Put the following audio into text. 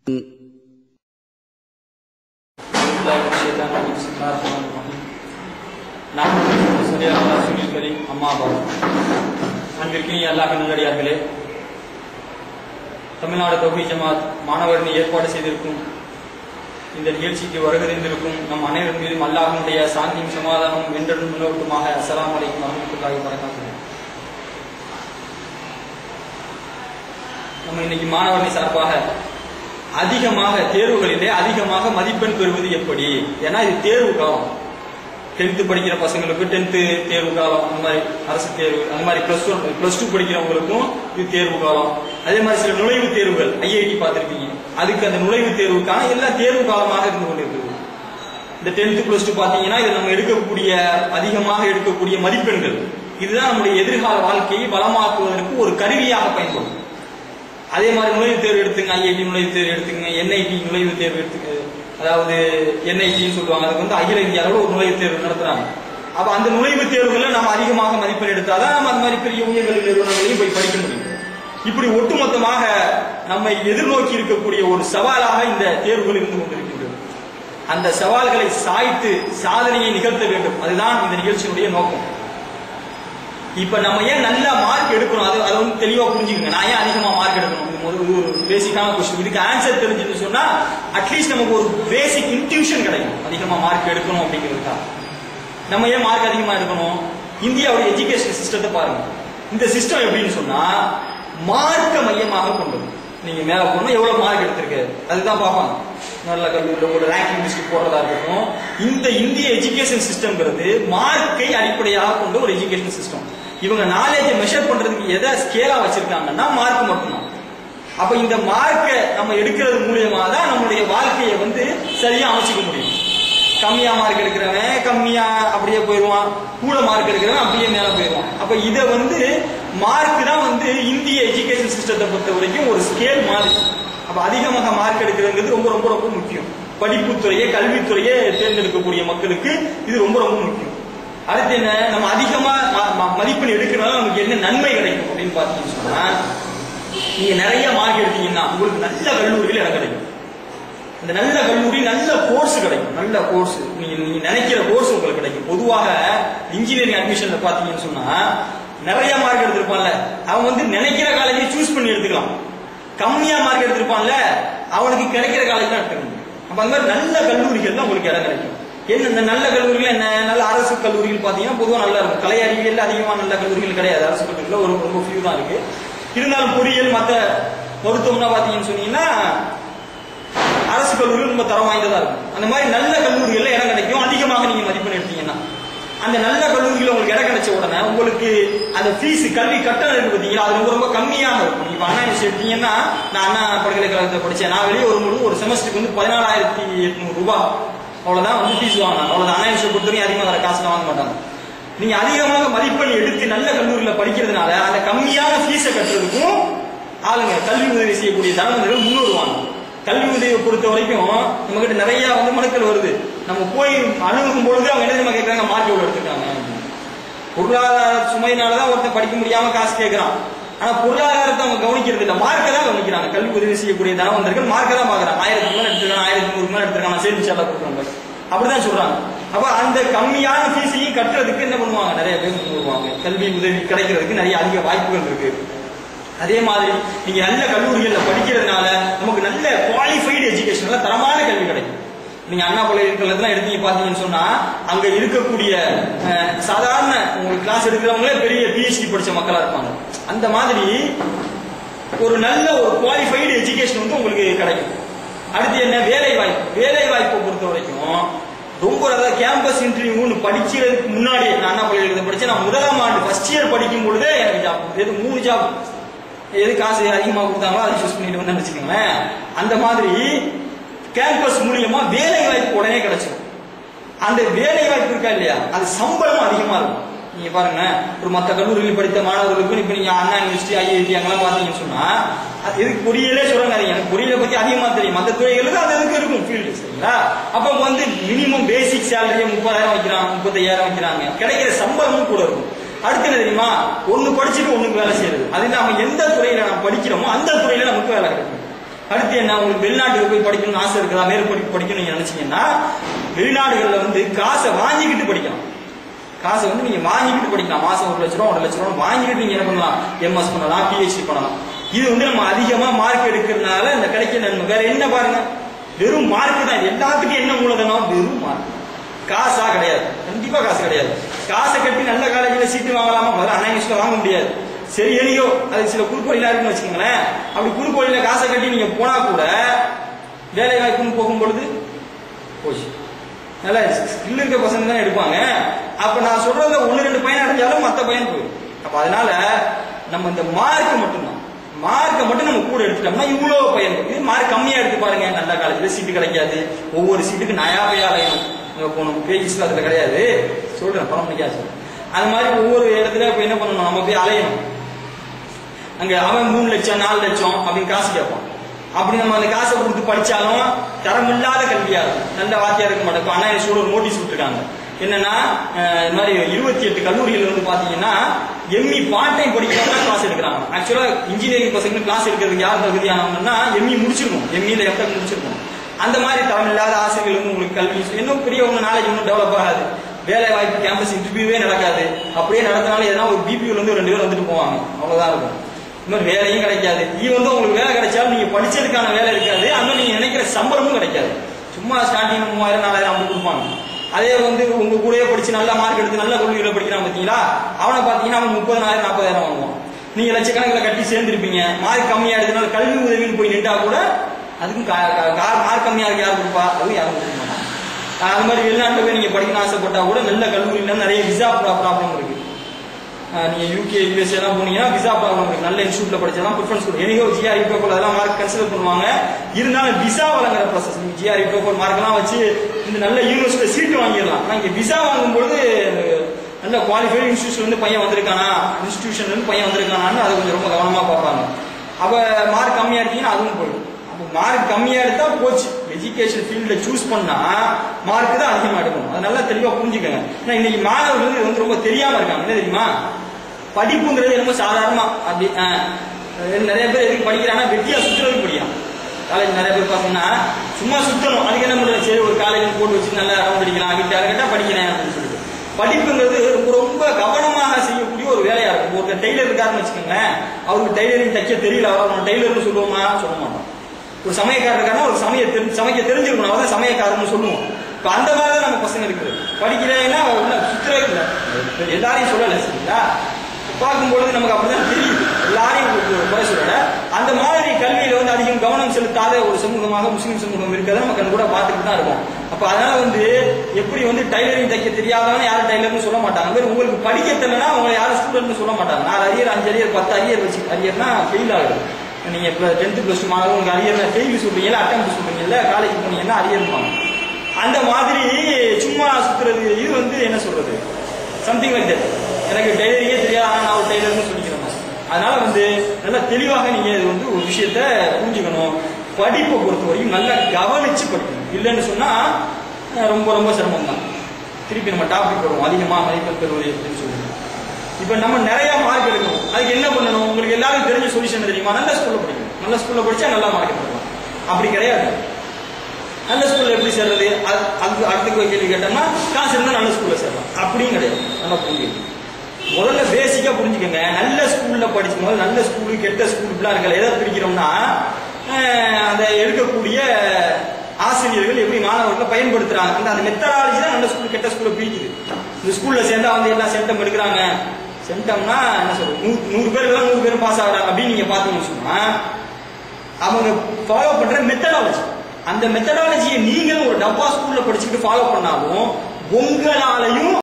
அல்லாஹ்வின் நல்லடியார்களே, தமிழ்நாடு தௌஹீத் ஜமாத் மாணவர்கள் ஏற்பாடு செய்திருக்கும் இந்த நிகழ்ச்சிக்கு வருகிறந்திருக்கும் நம் அனைவரும் மீதும் அல்லாஹ்வுடைய சாந்தியும் சமாதானமும் என்றும் நிலவட்டுமாக. அஸ்ஸலாமு அலைக்கும் வரஹ்மத்துல்லாஹி வபரகாத்துஹு. நம்ம இன்னைக்கு மாணவர்கள் சார்பாக அதிகமாக தேர்வுகளிலே அதிகமாக மதிப்பெண் பெறுவது எப்படி? ஏன்னா இது தேர்வு காலம். 10th படிக்கிற பசங்களுக்கு 10th தேர்வு காலம், அந்த மாதிரி அரசு தேர்வு, அந்த மாதிரி +2 படிக்கிறவங்களுக்கும் இது தேர்வு காலம். அதே மாதிரி சில நுழைவுத் தேர்வுகள் IIT பார்த்திருப்பீங்க, அதுக்கு அந்த நுழைவுத் தேர்வுக்கான எல்லா தேர்வு காலமாக இருந்து கொண்டிருக்கிறது. இந்த 10th +2 பாத்தீங்கன்னா இது நம்ம அதிகமாக எடுக்கக்கூடிய மதிப்பெண்கள். இதுதான் நம்முடைய எதிர்கால வாழ்க்கையை பலமாக்குவதற்கு ஒரு கருவியாக பயன்படும். அதே மாதிரி நுழைவுத் தேர்வு எடுத்துங்க, IIT நுழைவுத் தேர்வு எடுத்துங்க, NIT நுழைவுத் தேர்வு எடுத்துங்க, அதாவது NIT சொல்லுவாங்க, அதுக்கு அகில இந்திய அளவில் ஒரு நுழைவுத் தேர்வு நடத்துறாங்க. அப்ப அந்த நுழைவுத் தேர்வுகளை நம்ம அதிகமாக மதிப்பெண் எடுத்தாதான் நம்ம அந்த மாதிரி பெரிய உயர்கல்வி நிறுவனங்களையும் போய் படிக்க முடியும். இப்படி ஒட்டுமொத்தமாக நம்மை எதிர்நோக்கி இருக்கக்கூடிய ஒரு சவாலாக இந்த தேர்வுகள் இருந்து கொண்டிருக்கின்றது. அந்த சவால்களை சாய்த்து சாதனையை நிகழ்த்த வேண்டும், அதுதான் இந்த நிகழ்ச்சியினுடைய நோக்கம். இப்ப நம்ம ஏன் நல்ல மார்க் எடுக்கணும், அதை வந்து தெளிவா புரிஞ்சுக்கோங்க. நான் ஏன் அதிகமா மார்க் எடுக்கணும்? ஒரு பேசிக்கான கொஸ்டின். இதுக்கு ஆன்சர் தெரிஞ்சுன்னு சொன்னா அட்லீஸ்ட் நமக்கு ஒரு பேசிக் இன்ட்யூஷன் கிடைக்கும். அதிகமா மார்க் எடுக்கணும் அப்படிங்கிறதுக்காக நம்ம ஏன் மார்க் அதிகமா எடுக்கணும்? இந்தியாவுடைய எஜுகேஷன் சிஸ்டத்தை பாருங்க. இந்த சிஸ்டம் எப்படின்னு சொன்னா மார்க்க மையமாக கொண்டது. நீங்க மேல போனா எவ்வளவு மார்க் எடுத்திருக்கு அதுதான் பார்ப்பாங்க. நல்ல கல்லூரியில் ஒரு ரேங்கிங் லிஸ்ட் போடுறதா இருக்கட்டும். இந்த இந்திய எஜுகேஷன் சிஸ்டம்ங்கிறது மார்க்கை அடிப்படையாக கொண்ட ஒரு எஜுகேஷன் சிஸ்டம். இவங்க நாலேஜை மெஷர் பண்றதுக்கு எதை ஸ்கேலா வச்சிருக்காங்கன்னா மார்க் மட்டும்தான். அப்ப இந்த மார்க்கை நம்ம எடுக்கிறது மூலியமா தான் நம்மளுடைய வாழ்க்கையை வந்து சரியா அமைச்சிக்க முடியும். கம்மியா மார்க் எடுக்கிறவன் கம்மியா அப்படியே போயிடுவான், கூட மார்க் எடுக்கிறவன் அப்படியே மேல போயிடுவான். அப்ப இதை வந்து மார்க் தான் வந்து இந்திய எஜுகேஷன் சிஸ்டத்தை பொறுத்த வரைக்கும் ஒரு ஸ்கேல் மாதிரி. அப்ப அதிகமாக மார்க் எடுக்கிறதுங்கிறது ரொம்ப ரொம்ப ரொம்ப முக்கியம். படிப்புத்துறையை கல்வித்துறையை தேர்ந்தெடுக்கக்கூடிய மக்களுக்கு இது ரொம்ப ரொம்ப முக்கியம். அடுத்து என்ன, நம்ம அதிகமா மதிப்பெண் எடுக்கிறனால நமக்கு என்ன நன்மை கிடைக்கும் அப்படின்னு பாத்தீங்கன்னு சொன்னா, நீங்க நிறைய மார்க் எடுத்தீங்கன்னா உங்களுக்கு நல்ல கல்லூரிகள் இடம் கிடைக்கும். இந்த நல்ல கல்லூரி நல்ல கோர்ஸ் கிடைக்கும். நல்ல கோர்ஸ் நீங்க நினைக்கிற கோர்ஸ் உங்களுக்கு கிடைக்கும். பொதுவாக இன்ஜினியரிங் அட்மிஷன்ல பாத்தீங்கன்னு சொன்னா நிறைய மார்க் எடுத்திருப்பான்ல அவன் வந்து நினைக்கிற காலேஜை சூஸ் பண்ணி எடுத்துக்கலாம். கம்மியா மார்க் எடுத்திருப்பான்ல அவனுக்கு கிடைக்கிற காலேஜ் தான் எடுத்துக்கணும். அப்ப அந்த மாதிரி நல்ல கல்லூரிகள் தான் உங்களுக்கு இடம் கிடைக்கும். என்ன இந்த நல்ல கல்லூரிகள் என்ன, நல்ல அரசு கல்லூரிகள் பாத்தீங்கன்னா பொதுவாக நல்லா இருக்கும். கலை அறிவியல் அதிகமா நல்ல கல்லூரிகள் கிடையாது. அரசு கல்லூரிகள் ஒரு ரொம்ப ஃபியூ தான் இருக்கு. இருந்தாலும் பொறியியல் மற்ற மருத்துவம்னா பாத்தீங்கன்னு சொன்னீங்கன்னா அரசு கல்லூரிகள் ரொம்ப தரம் வாய்ந்ததா இருக்கும். அந்த மாதிரி நல்ல கல்லூரிகள்ல இடம் கிடைக்கும். அதிகமாக நீங்க மதிப்பெண் எடுத்தீங்கன்னா அந்த நல்ல கல்லூரிகள் உங்களுக்கு இடம் கிடைச்ச உடனே உங்களுக்கு அந்த ஃபீஸ் கல்வி கட்டணம் இருக்கு பார்த்தீங்களா, அது ரொம்ப ரொம்ப கம்மியாக இருக்கும். நீங்க அண்ணா யூனிவர்சிட்டி எடுத்தீங்கன்னா, நான் அண்ணா பல்கலைக்கழகத்தை படிச்சேன், நான் வெளியே ஒரு செமஸ்டருக்கு வந்து 14,800 ரூபாய் அவ்வளவுதான் வந்து ஃபீஸ் வாங்கினாங்க. அவ்வளவுதான். அண்ணா யூனிவர்சிட்டி பொறுத்தவரைக்கும் அதிகமாக வர காசுல வாங்க மாட்டாங்க. நீங்க அதிகமாக மதிப்பெண் எடுத்து நல்ல கல்லூரியில படிக்கிறதுனால அந்த கம்மியான ஃபீஸை கட்டுறதுக்கும் ஆளுங்க கல்வி உதவி செய்யக்கூடிய தனவந்தர்கள் முன்வருவாங்க. கல்வி உதவியை பொறுத்த வரைக்கும் நம்ம கிட்ட நிறைய வந்து மனுக்கள் வருது. நம்ம போய் அணுகும் பொழுது அவங்க என்ன நம்ம கேட்கறாங்க, மார்க் எவ்வளவு எடுத்துக்காங்க. பொருளாதார சுமையினாலதான் ஒருத்தன் படிக்க முடியாம காசு கேட்கறான். ஆனா பொருளாதாரத்தை அவங்க கவனிக்கிறது இல்லை, மார்க்கை தான் கவனிக்கிறாங்க. கல்வி உதவி செய்யக்கூடிய தனவந்தர்கள் மார்க்கை தான் பாக்குறாங்க. 1000 மேல எடுத்துக்காங்க, 1100 மேல எடுத்துக்காங்க, சேர்ந்து கொடுக்குறாங்க, அப்படிதான் சொல்றாங்க. அப்ப அந்த கம்மியான ஃபீஸையும் கட்டுறதுக்கு என்ன பண்ணுவாங்க, நிறைய பேர் முன்வருவாங்க. கல்வி உதவி கிடைக்கிறதுக்கு நிறைய அதிக வாய்ப்புகள் இருக்கு. அதே மாதிரி நீங்க நல்ல கல்லூரிகள்ல படிக்கிறதுனால நமக்கு நல்ல குவாலிஃபைடு எஜுகேஷன், நல்ல தரமான கல்வி கிடைக்கும். நீங்க அண்ணா பல்கலைக்கழகத்துல எடுத்தீங்க பாத்தீங்கன்னு சொன்னா அங்க இருக்கக்கூடிய சாதாரண உங்களுக்கு கிளாஸ் எடுக்கிறவங்களே பெரிய PhD படிச்ச மக்களா இருப்பாங்க. அந்த மாதிரி ஒரு நல்ல ஒரு குவாலிஃபைடு எஜுகேஷன் வந்து உங்களுக்கு கிடைக்கும். அடுத்து என்ன, வேலை வாய்ப்பு. வேலை வாய்ப்பை பொறுத்த வரைக்கும் ரொம்ப அதாவது கேம்பஸ் இன்டர்வியூன்னு படிக்கிறதுக்கு முன்னாடி நான் அண்ணா பல்கலைக்கழகத்தை படிச்சேன். நான் முதலாம் ஆண்டு ஃபர்ஸ்ட் இயர் படிக்கும் பொழுதே எனக்கு ஜாப், எது 3 ஜாப், எது காசு அதிகமாக கொடுத்தாங்களோ அதை சூஸ் பண்ணிட்டு வந்து வச்சுக்கோங்களேன். அந்த மாதிரி கேம்பஸ் மூலியமா வேலை வாய்ப்பு உடனே கிடைச்சிடும். அந்த வேலை வாய்ப்பு இருக்கா இல்லையா, அது சம்பளம் அதிகமா இருக்கும். நீங்க பாருங்க, ஒரு மற்ற கல்லூரியில் படித்த மாணவர்களுக்கு இப்ப நீங்க அண்ணா யூனிவர்சிட்டி IIT அங்கெல்லாம் பாத்தீங்கன்னு சொன்னா எதுக்கு பொறியியலே சொல்றாங்க, எனக்கு பொறியியலை பத்தி அதிகமா தெரியும், மற்ற துறைகளுக்கு அது எதுக்கு இருக்கும் ஃபீல்டு, சரிங்களா? அப்ப வந்து மினிமம் பேசிக் சேலரியை 30,000 வைக்கிறாங்க, 35,000 வைக்கிறாங்க, கிடைக்கிற சம்பளமும் கூட இருக்கும். அடுத்து என்ன தெரியுமா, ஒண்ணு படிச்சுட்டு ஒண்ணுக்கு வேலை செய்யறது. அது நம்ம எந்த துறையில நம்ம படிக்கிறோமோ அந்த துறையில நமக்கு வேலை கிடைக்கும். அடுத்து என்ன, உங்களுக்கு வெளிநாட்டுக்கு போய் படிக்கணும்னு ஆசை இருக்குதா, மேற்படிப்பு படிக்கணும்னு நீங்க நினைச்சீங்கன்னா வெளிநாடுகள்ல வந்து காசை வாங்கிக்கிட்டு படிக்கலாம். காசை வந்து நீங்க வாங்கிக்கிட்டு படிக்கலாம். மாசம் 1 லட்ச ரூபா 1.5 லட்ச ரூபா வாங்கிக்கிட்டு நீங்க என்ன பண்ணலாம், எம்எஸ் பண்ணலாம், பிஹெச்டி பண்ணலாம். இது வந்து நம்ம அதிகமா மார்க் எடுக்கிறதுனால இந்த கிடைக்க நன்மை. வேற என்ன பாருங்க, வெறும் மார்க் தான். எல்லாத்துக்கும் என்ன மூலதனம், வெறும் மார்க். காசா கிடையாது, கண்டிப்பா காசு கிடையாது. காசை கட்டி நல்ல காலேஜ்ல சீட்டு வாங்கலாமா, முதல்ல அன்னைக்கு வாங்க முடியாது. சரி எளியோ அது சில குறுக்கோழிலாம் இருக்குன்னு வச்சுக்கோங்களேன். அப்படி குறுக்கோழில காசை கட்டி நீங்க போனா கூட வேலை வாய்ப்புன்னு போகும் பொழுது போச்சு. நல்ல ஸ்கில் இருக்க பசங்க தான் எடுப்பாங்க. அப்ப நான் சொல்றதுல 1-2 பையன் அடைஞ்சாலும் மற்ற பையன் போயிடும். அப்ப அதனால நம்ம இந்த மார்க் மட்டும்தான், மார்க்கை மட்டும் நம்ம கூட எடுத்துட்டோம்னா இவ்வளவு பயன் இருக்கு. மார்க் கம்மியா எடுத்து பாருங்க, நல்ல காலேஜ்ல சீட்டு கிடைக்காது. ஒவ்வொரு சீட்டுக்கு நயாபையா அலையணும். போகணும் பேஜஸ்ல அதுல கிடையாது, சொல்றேன் பணம் பண்ணிக்காச்சு. அது மாதிரி ஒவ்வொரு இடத்துல போய் என்ன பண்ணணும், நம்ம போய் அலையணும். அங்க அவன் 3 லட்சம் 4 லட்சம் அப்படின்னு காசு கேட்பான். அப்படி நம்ம அந்த காசை கொடுத்து படிச்சாலும் தரமில்லாத கல்வியா இருக்கும், நல்ல வாத்தியா இருக்க மாட்டோம். அண்ணா ஸ்கூல் ஒரு நோட்டீஸ் விட்டுருக்காங்க. என்னன்னா இந்த மாதிரி 28 கல்லூரிகள் வந்து பாத்தீங்கன்னா எம்இ பார்ட் டைம் படிக்கிறவங்க கிளாஸ் எடுக்கிறாங்க. ஆக்சுவலா இன்ஜினியரிங் பசங்க கிளாஸ் எடுக்கிறதுக்கு யார் தகுதியானவங்கன்னா எம்இ முடிச்சிருக்கணும், எம்இல எஃப்டெக் முடிச்சிருக்கணும். அந்த மாதிரி தரமில்லாத ஆசிரியர்கள் வந்து உங்களுக்கு கல்வி இன்னும் பெரிய உங்க நாலேஜ் இன்னும் டெவலப் ஆகாது. வேலை வாய்ப்பு கேம்பஸ் இன்டர்வியூவே நடக்காது. அப்படியே நடத்தினாலும் எதனா ஒரு பிபியூல இருந்து 2 பேர் வந்துட்டு போவாங்க, அவ்வளவுதான் இருக்கும். இந்த மாதிரி வேலையும் கிடைக்காது. இது வந்து உங்களுக்கு வேலை கிடைச்சாலும் நீங்க படிச்சதுக்கான வேலை இருக்காது. அந்த நீங்க நினைக்கிற சம்பளமும் கிடைக்காது. சும்மா ஸ்டார்டிங் 3000 4000 அப்படி கொடுப்பாங்க. அதே வந்து உங்க கூடயே படிச்சு நல்ல மார்க் எடுத்து நல்ல கல்லூரியில படிக்கிறான் பாத்தீங்களா, அவனை பாத்தீங்கன்னா அவன் 30,000 40,000 வாங்குவான். நீங்க லட்சக்கணக்கில் கட்டி சேர்ந்திருப்பீங்க. மார்க் கம்மியா எடுத்தனால கல்வி உதவின்னு போய் நின்றா கூட அதுக்கும் மார்க் கம்மியா இருக்கு யாரும் கொடுப்பா, அதுவும் யாரும் கொடுக்க மாட்டாங்க. அது மாதிரி வெளிநாட்டுல போய் நீங்க படிக்கணும்னு ஆசைப்பட்டா கூட நல்ல கல்லூரியில நிறைய விசா ப்ராப்ளம் இருக்கு. நீங்க யூகே யூஎஸ்ஏ எல்லாம் போனீங்கன்னா விசா ப்ராப்ளம் இருக்கு. நல்ல இன்ஸ்டியூட்ல படிச்சாதான் ப்ரிஃபரன்ஸ் கொடுக்கும். எனக்கோ ஜிஆர்இ டோஃபல் அதெல்லாம் மார்க் கன்சிடர் பண்ணுவாங்க. இருந்தாலும் விசா வழங்குற ப்ராசஸ், நீங்க ஜிஆர்இ டோஃபல் மார்க் எல்லாம் வச்சு இந்த நல்ல யூனிவர்சிட்டியில சீட்டு வாங்கிடலாம். ஆனா இங்க விசா வாங்கும்போது நல்ல குவாலிஃபைடு இன்ஸ்டியூஷன்ல இருந்து பையன் வந்திருக்கானா, இன்ஸ்டிடியூஷன்ல இருந்து பையன் வந்திருக்கானான்னு அதை கொஞ்சம் ரொம்ப கவனமா பார்ப்பாங்க. அப்ப மார்க் கம்மியா இருக்கீங்கன்னா அதுவும் போயிடும். மார்க் கம்மியா எடுத்தா போச்சு. எஜுகேஷன் ஃபீல்ட்ல சூஸ் பண்ணா மார்க் தான் அதிகமா எடுக்கணும். அது நல்லா தெளிவா புரிஞ்சுக்கங்க. ஏன்னா இன்னைக்கு மாணவர்கள் இது வந்து ரொம்ப தெரியாம இருக்காங்க. என்ன தெரியுமா, படிப்புங்கிறது ரொம்ப சாதாரணமா அப்படி நிறைய பேர் எதுக்கு படிக்கிறாங்கன்னா வெட்டியா சுற்றுறதுக்கு படிக்கிறான். காலேஜ் நிறைய பேர் பார்த்தீங்கன்னா சும்மா சுத்தணும், அதுக்கு என்ன பண்றது, சரி ஒரு காலேஜ் போட்டு வச்சு நல்லா ரவுண்ட் அடிக்கலாம், வீட்டு கேட்டா படிக்கிறேன் அப்படின்னு சொல்லிட்டு. படிப்புங்கிறது ரொம்ப கவனமாக செய்யக்கூடிய ஒரு வேலையா இருக்கும். ஒரு டெய்லர் இருக்காருன்னு வச்சுக்கோங்களேன், அவருக்கு டெய்லரிங் தைக்க தெரியல, அவர் டெய்லர்னு சொல்லுவோமா, சொல்ல மாட்டோம். ஒரு சமயக்காரர் இருக்காருன்னா ஒரு சமைக்க தெரிஞ்சிருக்கணும், அவதான் சமயக்காரன்னு சொல்லுவோம். இப்ப அந்த மாதிரிதான் நம்ம பசங்க இருக்குது. படிக்கிறேன்னா சுத்துறது இல்லை, எல்லாரையும் சொல்லல சரிங்களா. பார்க்கும்பொழுது நமக்கு அப்படிதான் தெரியுது, எல்லாரையும் குறை சொல்லல. அந்த மாதிரி கல்வியில வந்து அதிகம் கவனம் செலுத்தாத ஒரு சமூகமாக முஸ்லீம் சமூகம் இருக்கிறத நம்ம கண் கூட பார்த்துட்டு தான் இருக்கோம். அப்ப அதனால வந்து எப்படி வந்து டைலரிங் தைக்க தெரியாதவங்க யாரும் டைலர்னு சொல்ல மாட்டாங்க. உங்களுக்கு படிக்க தெரியலன்னா உங்களை யாரும் ஸ்டூடெண்ட்னு சொல்ல மாட்டாங்க. 4 அரியர் 5 அரியர் 10 அரியர் வச்சு அரியர்னா ஃபெயில் ஆகுது. நீங்க இப்ப 10th + 2 மாணவர்கள் உங்க அரியர் ஃபெயில் சொல்றீங்கல்ல, அட்டெம்ப்ட் சொல்றீங்கல்ல, காலேஜ் போனீங்கன்னா அரியர் இருப்பாங்க. அந்த மாதிரி சும்மா சுத்துறது இது வந்து என்ன சொல்றது, சம்திங் லைக் தட். எனக்கு டைலரிங்கே தெரியாது, ஆனா நான் ஒரு டைலர்னு சொல்லிக்கிறேன். அதனால வந்து நல்லா தெளிவாக நீங்க இது வந்து ஒரு விஷயத்த புரிஞ்சுக்கணும். படிப்பை பொறுத்தவரைக்கும் நல்லா கவனிச்சு படிக்கணும். இல்லைன்னு சொன்னா ரொம்ப ரொம்ப சிரமம் தான். திருப்பி நம்ம டாபிக் வருவோம், அதிகமா மதிப்பெண் பெறுவது அப்படின்னு சொல்லுவோம். இப்ப நம்ம நிறைய மார்க் எடுக்கணும். அதுக்கு என்ன பண்ணணும், உங்களுக்கு எல்லாரும் தெரிஞ்ச சொல்யூஷன் தெரியுமா, நல்ல ஸ்கூல்ல படிக்கணும். நல்ல ஸ்கூல்ல படிச்சா நல்லா மார்க் எடுக்கலாம். அப்படி கிடையாது. நல்ல ஸ்கூல்ல எப்படி சேர்றது, அது அடுத்த கேள்வி கேட்டோம்னா காசு இருந்தா நல்ல ஸ்கூல்ல சேரலாம் அப்படியும் கிடையாது. நல்லா புரிஞ்சுக்கணும். முதல்ல பேசிக்கா புரிஞ்சுக்கோங்க. நல்ல ஸ்கூல்ல படிக்கும் போது நல்ல ஸ்கூலு கெட்ட ஸ்கூல் இப்படிலாம் இருக்கல. எதை பிரிக்கிறோம்னா அந்த எடுக்கக்கூடிய ஆசிரியர்கள் எப்படி மாணவர்களை பயன்படுத்துறாங்க, அந்த மெத்தடாலஜி தான் நல்ல ஸ்கூல் கெட்ட ஸ்கூல்ல பிரிக்குது. இந்த ஸ்கூல்ல சேர்ந்தா வந்து எல்லாம் சென்டம் எடுக்கிறாங்க. சென்டம்னா என்ன சொல்றது, 100 பேர் 100 பேர் பாஸ் ஆகுறாங்க அப்படின்னு நீங்க பாத்தீங்கன்னு சொன்னா அவங்க ஃபாலோ பண்ற மெத்தடாலஜி, அந்த மெத்தடாலஜியை நீங்களும் ஒரு டப்பா ஸ்கூல்ல படிச்சுட்டு ஃபாலோ பண்ணாலும் உங்களாலையும்